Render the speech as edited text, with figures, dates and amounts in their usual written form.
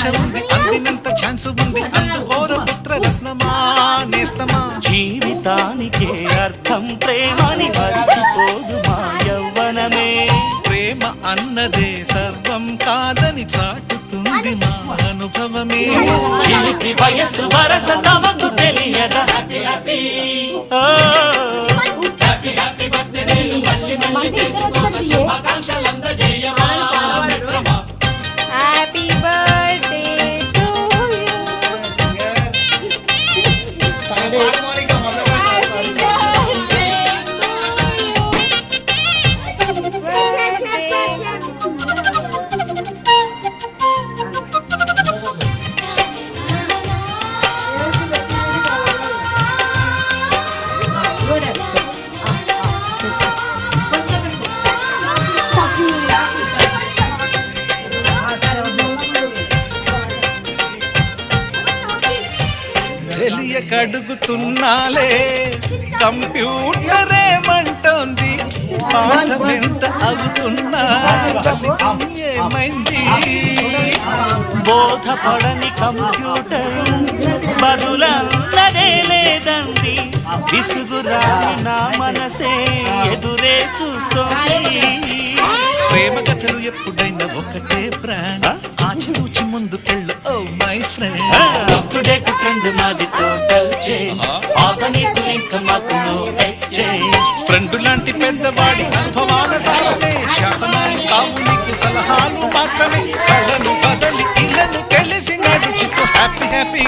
ఆశ ఉంది, అందినంత ఛాన్స్ ఉంది, అందుకోర పుత్ర రత్నమా నేస్తమా. జీవితానికే అర్థం ప్రేమని మర్చిపోదు మా యవ్వనమే. ప్రేమ అన్నదే సర్వం కాదని చాటుతుంది మా అనుభవమే. చిలిపి వయసు వరస తమకు తెలియదా. Happy birthday to you. తెలియకడుగుతున్నాలే కంప్యూటరేమంటోంది, పాఠమెంత అవుతున్నా ఏమైంది. బోధపడని కంప్యూటర్ బదులన్నదే లేదండి. విసుగురాని నా మనసే ఎదురే చూస్తోంది. ప్రేమ కథలు ఎప్పుడైనా ఒకటే బ్రాండ్, ఆచితూచి ముందుకెళ్ళు oh my friend. Update trend మాది టోటల్ చేంజ్, ఆగనీతులు ఇంకా మాకు నో ఎక్స్చేంజ్. ఫ్రెండ్ లాంటి పెద్దవాడి అనుభవాల సారమే, శాసనాలు కావు నీకు సలహాలు మాత్రమే. కళ్ళను కదలి ఇళ్ళను కలిసి నడుచుతూ హ్యాపీ హ్యాపీ.